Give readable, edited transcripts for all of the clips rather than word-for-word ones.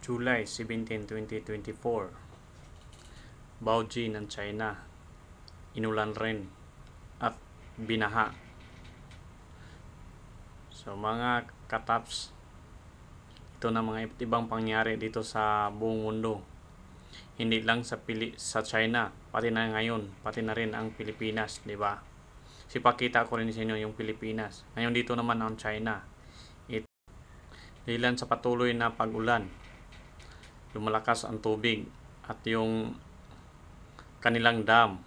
July 17, 2024, Baoji ng China, inulan rin at binaha. So mga kataps, ito na mga ibang pangyari dito sa buong mundo. Hindi lang sa China, pati na ngayon, pati na rin ang Pilipinas, di ba? Sipakita ko rin sa inyo yung Pilipinas. Ngayon dito naman ang China. Dahilan sa patuloy na pag-ulan, lumalakas ang tubig at yung kanilang dam,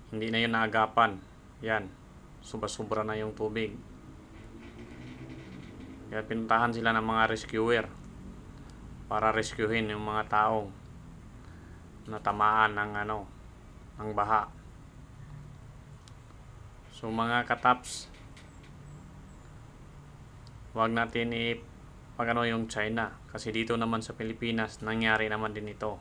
hindi na yun naagapan. Yan, sobra-sobra na yung tubig. Kaya pinuntahan sila ng mga rescuer para rescuehin yung mga taong natamaan ng baha. So mga kataps, wag natin yung China, kasi dito naman sa Pilipinas nangyari naman din ito.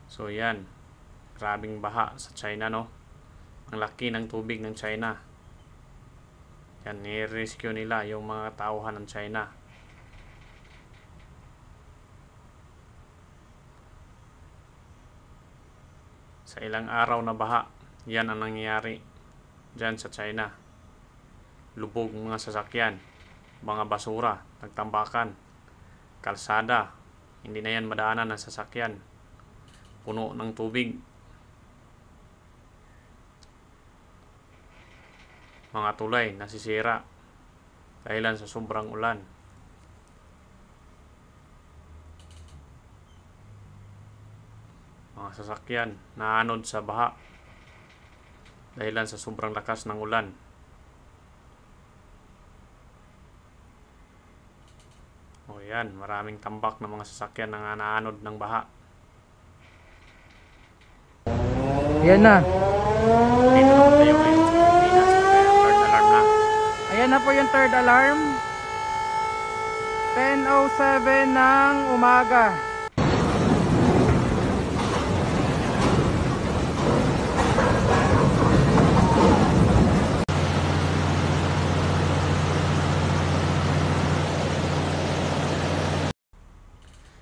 So yan, grabing baha sa China, no? Ang laki ng tubig ng China. Yan, ni-rescue nila yung mga tauhan ng China. Sa ilang araw na baha, yan ang nangyayari dyan sa China. Lubog mga sasakyan, mga basura, nagtambakan, kalsada, hindi na yan madaanan ng sasakyan, puno ng tubig. Mga tulay nasisira dahilan sa sobrang ulan. Mga sasakyan naanod sa baha dahilan sa sobrang lakas ng ulan. O yan, maraming tambak ng mga sasakyan na naanod ng baha. Yan na. Dito naman tayo ngayon sa Pilipinas, third alarm na. Ayan na po yung third alarm. 10:07 ng umaga.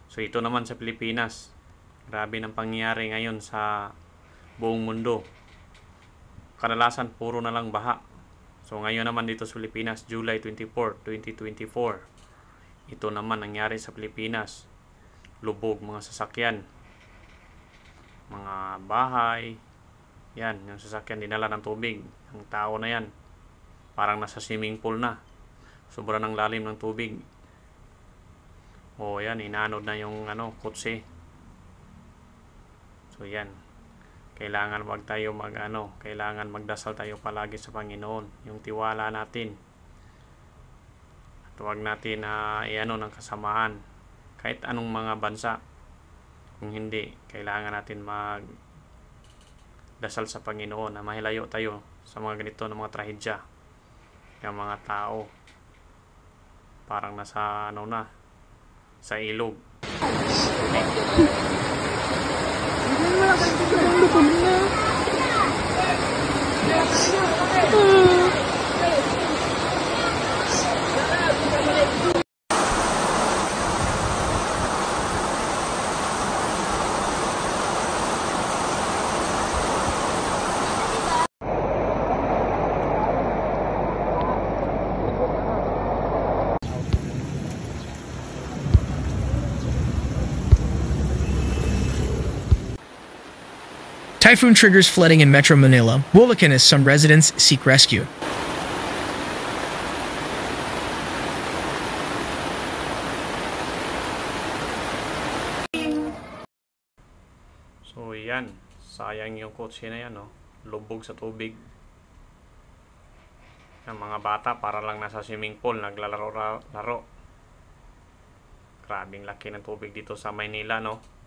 So ito naman sa Pilipinas, grabe ng pangyayari ngayon sa buong mundo. Kadalasan puro na lang baha. So ngayon naman dito sa Pilipinas, July 24, 2024, ito naman nangyari sa Pilipinas. Lubog mga sasakyan, mga bahay. Yan, yung sasakyan dinala ng tubig. Ang tao na yan, parang nasa swimming pool na. Sobra ng lalim ng tubig. O yan, inanod na yung kotse. So yan, kailangan kailangan magdasal tayo palagi sa Panginoon, yung tiwala natin. At huwag natin ng kasamahan kahit anong mga bansa. Kung hindi, kailangan natin magdasal sa Panginoon na mahilayo tayo sa mga ganito na mga trahedya. Yung mga tao parang nasa sa ilog. Typhoon triggers flooding in Metro Manila. Bulacan as some residents seek rescue. So yan, sayang yung kotse na yan, no? Lubog sa tubig. Ang mga bata para lang nasa swimming pool naglalaro-laro. Grabing laki ng tubig dito sa Maynila, no?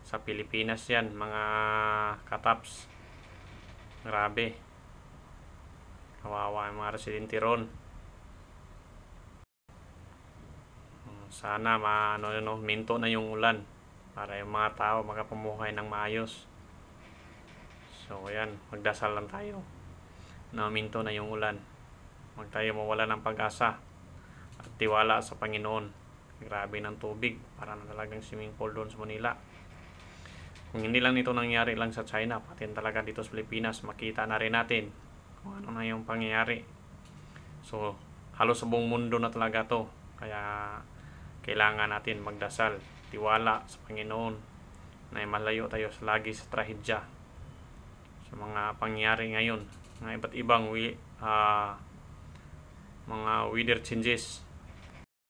Sa Pilipinas yan, mga kataps. Grabe. Kawawa yung mga residente ron. Sana minto na yung ulan para yung mga tao makapamuhay ng maayos. So ayan, magdasal lang tayo. naminto na yung ulan. Huwag tayo mawala ng pag-asa at tiwala sa Panginoon. Grabe ng tubig, para na talagang swimming pool doon sa Manila. Kung hindi lang ito nangyari lang sa China, pati talaga dito sa Pilipinas, makita na rin natin kung ano na yung pangyayari. So, halos sa buong mundo na talaga to. Kaya, kailangan natin magdasal, tiwala sa Panginoon, na malayo tayo lagi sa trahedya, sa mga pangyayari ngayon, mga iba't ibang mga weather changes